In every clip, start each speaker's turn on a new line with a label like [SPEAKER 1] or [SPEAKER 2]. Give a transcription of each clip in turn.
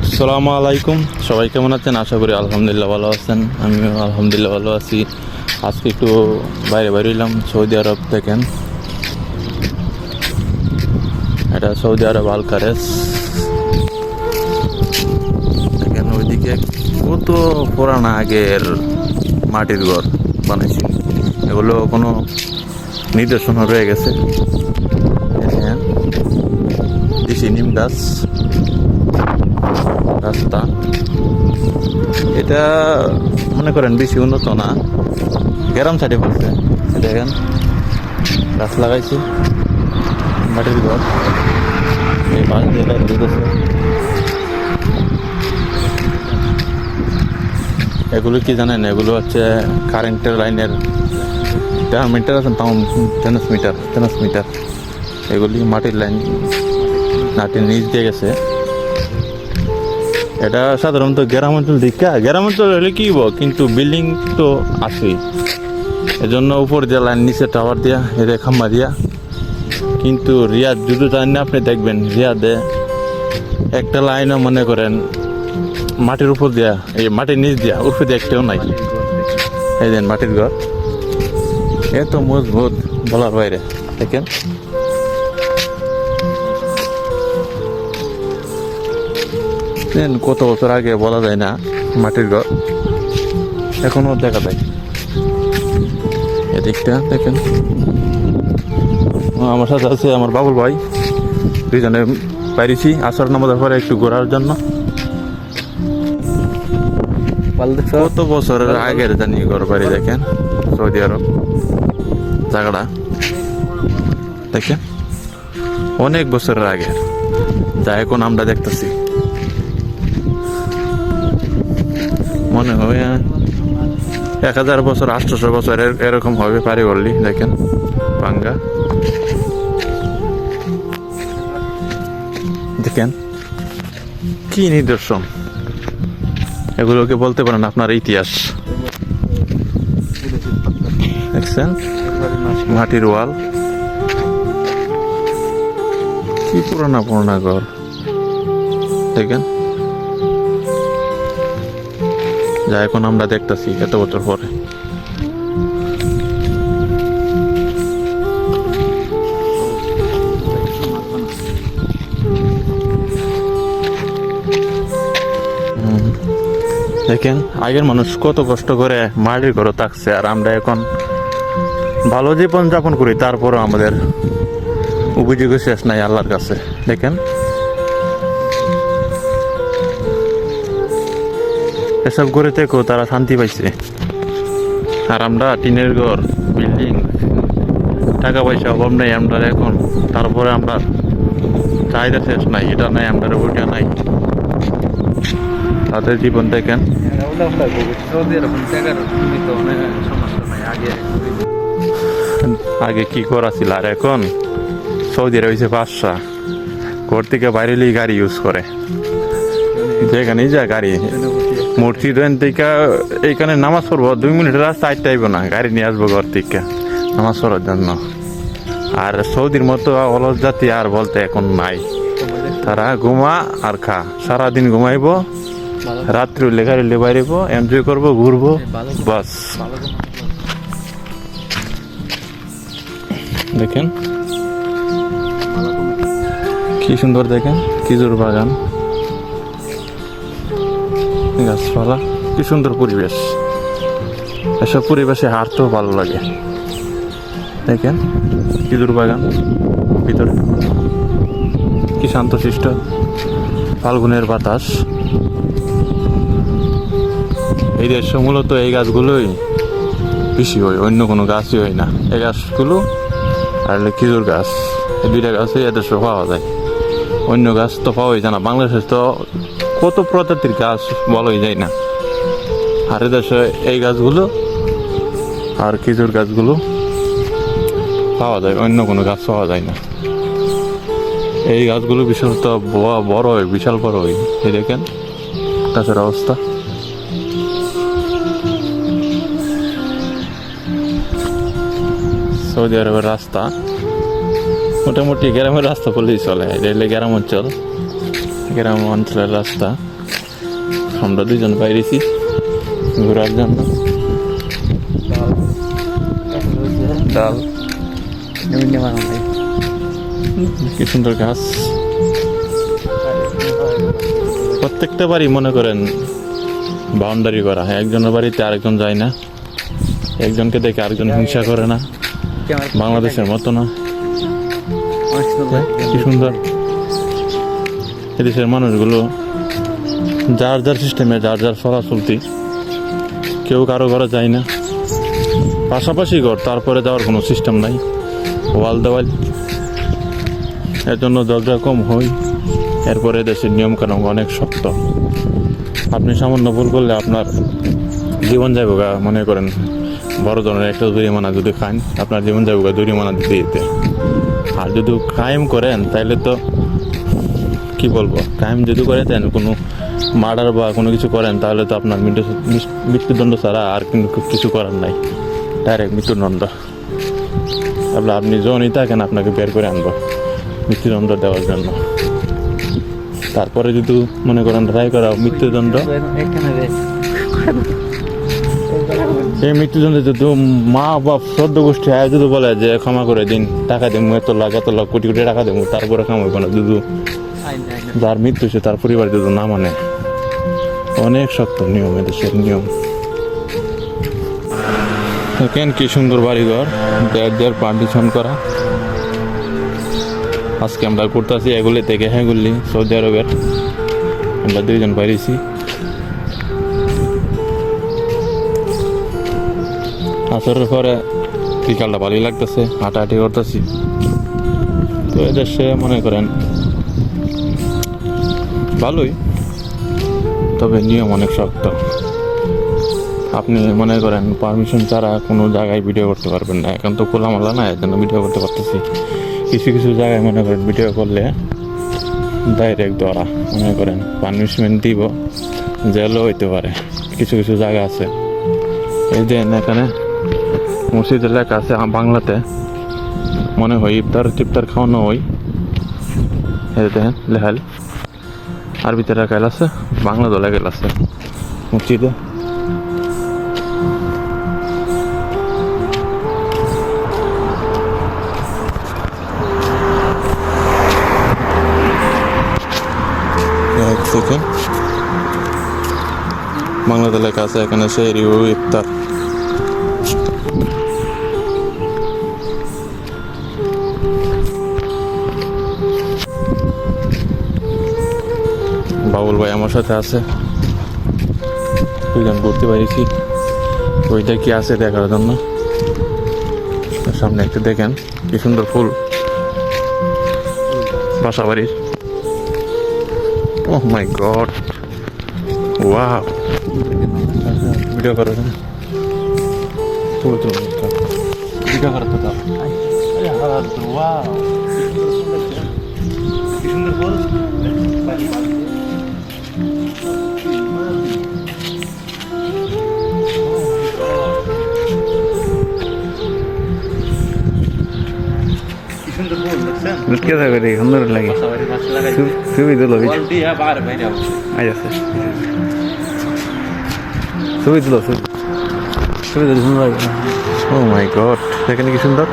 [SPEAKER 1] আসসালামু আলাইকুম, সবাই কেমন আছেন? আশা করি আলহামদুলিল্লাহ ভালো আছেন। আমিও আলহামদুলিল্লাহ ভালো আছি। আজকে একটু বাইরে বেরোলাম সৌদি আরব দেখেন, এটা সৌদি আরব আলকারেস দেখেন। ওইদিকে কত পুরানা আগের মাটির ঘর বানাইছি, এগুলো কোনো নিদর্শন রয়ে গেছে। দেখেন দেশি নিম গাছ, রাস্তা। এটা মনে করেন বেশি উন্নত না, গ্রাম সাইডে পড়ছে। দেখেন গাছ লাগাইছে, মাটির ঘর, এই পাশ দিয়ে লাইন দিতেছে। এগুলো কি জানেন? এগুলো হচ্ছে কারেন্টের লাইনের মিটার আছেন, ট্রান্সমিটার। এগুলি মাটির লাইন, মাটির নিচ দিয়ে গেছে। এটা সাধারণত গ্রাম অঞ্চল গ্রাম অঞ্চল হলে কি কিন্তু বিল্ডিং তো আছেই, এজন্য উপর দিয়ে লাইন, নিচে টাওয়ার দিয়া, এর খাম্বা দিয়া। কিন্তু রিয়াদ যদি জানেন না, আপনি দেখবেন রিয়াদে একটা লাইনও মনে করেন মাটির উপর দিয়া, এই মাটির নিচ দিয়া উপরে দিয়ে একটাও নাই। এই দেন মাটির ঘর, এত মজবুত বলার বাইরে। দেখেন কত বছর আগে বলা যায় না, মাটির ঘর এখনো দেখা যায়। এদিকটা দেখেন, আমার সাথে আছে আমার বাবুল ভাই, দুইজনে বাইরেছি আসর নামাজের পরে একটু ঘোরার জন্য। কত বছরের আগের জানি ঘর বাড়ি দেখেন, সৌদি আরব জায়গাটা দেখেন, অনেক বছরের আগে, যা এখন আমরা দেখতেছি। মনে হয় 1000 বছর, 800 বছর এরকম হবে পারি বললি। দেখেন পাঙ্গা, দেখেন কি নিদর্শন, এগুলোকে বলতে পারেন আপনার ইতিহাস। দেখছেন মাটির ওয়াল, কি পুরানা ঘর দেখেন, যা এখন আমরা দেখতেছি এত বছর পরে। দেখেন আগের মানুষ কত কষ্ট করে মাটির ঘরে থাকছে, আর আমরা এখন ভালো জীবন যাপন করি, তারপরও আমাদের অভিযোগ শেষ নাই আল্লাহর কাছে। দেখেন এসব করে থেকেও তারা শান্তি পাইছে, আর আমরা টিনের ঘর, বিল্ডিং, টাকা পয়সা অভাব নেই আমরা এখন, তারপরে আমরা চাহিদা শেষ নাই, এটা নাই, আমরা ওটা নাই। তাদের জীবন দেখেন, আগে কি করা ছিল, আর এখন সৌদি আরব হয়েছে বাদশা। ঘর থেকে বাইরে গাড়ি ইউজ করে, যেখানেই যা গাড়ি। মসজিদ থেকে এইখানে নামাজ পড়বো 2 মিনিটের রাস্তা, আইতে আইব না, গাড়ি নিয়ে আসবো ঘর থেকে নামাজ পড়ার জন্য। আর সৌদির মতো অলস জাতি আর বলতে এখন নাই, তারা ঘুমা আর খা, সারাদিন ঘুমাইবো, রাত্রি হলে গাড়ি নিয়ে বাইরেব, এনজয় করবো, ঘুরবো, বাস। দেখেন কি সুন্দর, দেখেন খেজুর বাগান, গাছপালা, কি সুন্দর পরিবেশ। এসব পরিবেশে হাঁটতেও ভালো লাগে। দেখেন খেজুর বাগান, ভিতরে কি শান্তশিষ্ট, ফাল্গুনের বাতাস। এই দেশ মূলত এই গাছগুলোই বেশি হয়, অন্য কোনো গাছই হয় না। এই গাছগুলো আর খেজুর গাছ, এই 2টা গাছই এদেশে পাওয়া যায়, অন্য গাছ তো পাওয়াই যায় না। বাংলাদেশে তো কত প্রজাতির গাছ বলাই যায় না, আর এদেশে এই গাছগুলো আর খেজুর গাছগুলো পাওয়া যায়, অন্য কোনো গাছ পাওয়া যায় না। এই গাছগুলো বিশালত বড় হয়, বিশাল বড় হয়। এই দেখেন গাছের অবস্থা। সৌদি আরবের রাস্তা মোটামুটি গ্রামের রাস্তা বললেই চলে, এটা হলে গ্রাম অঞ্চল। গ্রাম অঞ্চলের রাস্তা। আমরা দুজন বাইরেছি ঘোরার জন্য। ডাল, কি সুন্দর গাছ। প্রত্যেকটা বাড়ি মনে করেন বাউন্ডারি করা, একজনের বাড়িতে আরেকজন যায় না, একজনকে দেখে আরেকজন হিংসা করে না, বাংলাদেশের মতো না। কি সুন্দর। এদেশের মানুষগুলো যার যার সিস্টেমে যার যার চলাচলতি, কেউ কারো ঘরে যায় না, পাশাপাশি ঘর, তারপরে যাওয়ার কোনো সিস্টেম নাই, ওয়াল দেওয়াল। এর জন্য ঝগড়া কম হয়। এরপরে দেশের নিয়মকানুন অনেক শক্ত। আপনি সামান্য ভুল করলে আপনার জীবন যাইব গা, মনে করেন বড় ধরনের একটা জরিমানা যদি খান, আপনার জীবন যাইব গা জরিমানা দিতে দিতে। আর যদি ক্রাইম করেন তাহলে তো কি বলবো, ক্রাইম যদি করে দেন কোনো মার্ডার বা কোনো কিছু করেন, তাহলে তো আপনার মৃত্যুদণ্ড ছাড়া আর কিন্তু কিছু করার নাই, ডাইরেক্ট মৃত্যুদণ্ড। তাহলে আপনি যখনই থাকেন আপনাকে বের করে আনবো মৃত্যুদণ্ড দেওয়ার জন্য। তারপরে যদি মনে করেন ট্রাই করা মৃত্যুদণ্ড, এই মৃত্যুদণ্ডে যদি মা বাপ সদ্য গোষ্ঠী আয় যদি বলে যে ক্ষমা করে দিন, টাকা দেবো, এত লাখ কোটি কোটি টাকা দেবো, তারপরে কামাইব না। যদি যার মৃত্যু হয়েছে তার পরিবার যদি না মানে, অনেক শক্ত নিয়ম এদেশের নিয়ম। দেখেন কি সুন্দর বাড়িঘর, দেড় পার্টিশন করা। আজকে আমরা করতেছি এগুলি থেকে হ্যাগুলি, সৌদি আরবের। আমরা দুইজন বাইরেছি। আসরের পরে বিকালটা ভালোই লাগতেছে, হাঁটাহাঁটি করতেছি। তো এদেশে মনে করেন ভালোই, তবে নিয়ম অনেক শক্ত। আপনি মনে করেন পারমিশন ছাড়া কোনো জায়গায় ভিডিও করতে পারবেন না। এখন তো খোলামেলা না, এর জন্য ভিডিও করতে পারতেছি। কিছু কিছু জায়গায় মনে করেন ভিডিও করলে ডাইরেক্ট ধরা, মনে করেন পানিশমেন্ট দিব, জেলও হইতে পারে। কিছু কিছু জায়গা আছে, এই যে এখানে মসজিদের লেখা আছে বাংলাতে, মনে হয় ইফতার খাওয়ানো হয়। এই দেখেন লেখাল, আরবিতে লেখাল আছে, বাংলাতে লেখাল আছে মসজিদে। বাংলাতে লেখা আছে এখানে সেহরি ও ইফতার। বাবুল ভাই আমার সাথে আছে, দুজন ঘুরতে পারিছি ওইটা কি আছে দেখার জন্য। সামনে একটু দেখেন কি সুন্দর ফুল বাসা বাড়ির। ওহ মাই গড, ওয়াও। ভিডিও করো, ভিডিও করো তো। ওয়াও, কি সুন্দর ফুল। সুন্দর লাগে, ছবি তুলো, ছবি তুলো, ছবি তুলো, সুন্দর লাগে। ও মাই গড, এখানে কি সুন্দর।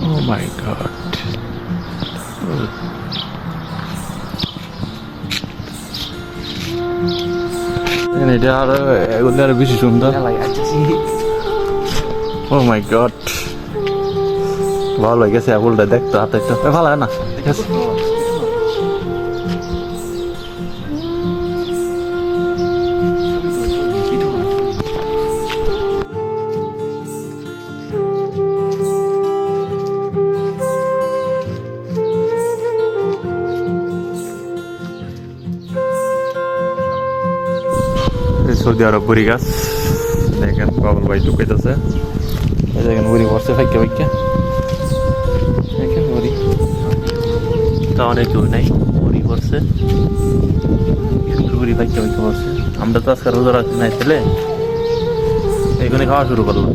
[SPEAKER 1] ও মাই গড, এটা এগুলো আরো বেশি সুন্দর। ও মাই গড, ভালো গেছে ফুলটা দেখতে, হাতে ভালো হয় না, ঠিক আছে। সৌদি আরব বড়ি গাছ দেখেন, বাবুল ভাই ঢুকাইতেছে। এই দেখেন বড়ি পড়ছে ফাইকা ফাইকা, দেখেন বড়ি তা অনেক দূর নাই, বড়ি পড়ছে সুন্দর বড়ি ফাইকা ফাইকা পড়ছে। আমরা তো আজকে রোজা রাখি নাই, ছেলে এইখানে খাওয়া শুরু করলাম।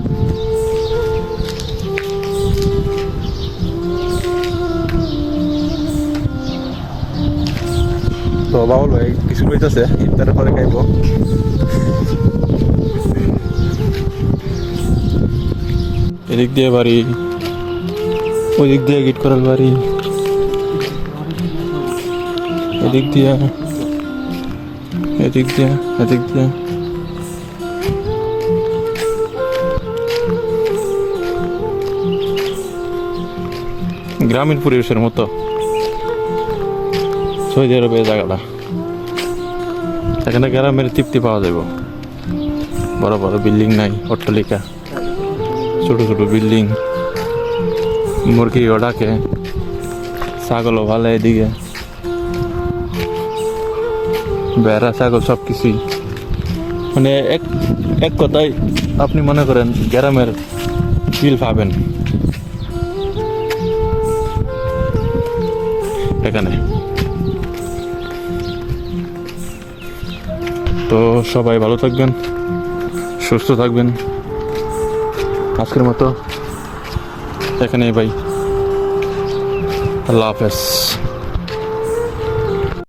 [SPEAKER 1] তো বাবুল ভাই কিছু কইতেছে ইফতারের পরে খাইব। এদিক দিয়ে বাড়ি, ওই দিক দিয়ে গিট করার বাড়ি, এদিক দিয়ে, এদিক দিয়ে, এদিক দিয়ে। গ্রামীণ পরিবেশের মতো সৌদি আরবে এই জায়গাটা। এখানে গ্রামের তৃপ্তি পাওয়া যাব। বড় বড় বিল্ডিং নাই, অট্টালিকা, ছোট ছোট বিল্ডিং, মুরগিও ডাকে, ছাগলও ভালো এদিকে, বেড়া ছাগল সব কিছুই, মানে এক এক কথায় আপনি মনে করেন গ্রামের ফিল পাবেন এখানে। তো সবাই ভালো থাকবেন, সুস্থ থাকবেন। আজকের মতো এখানেই ভাই, আল্লাহ হাফেজ।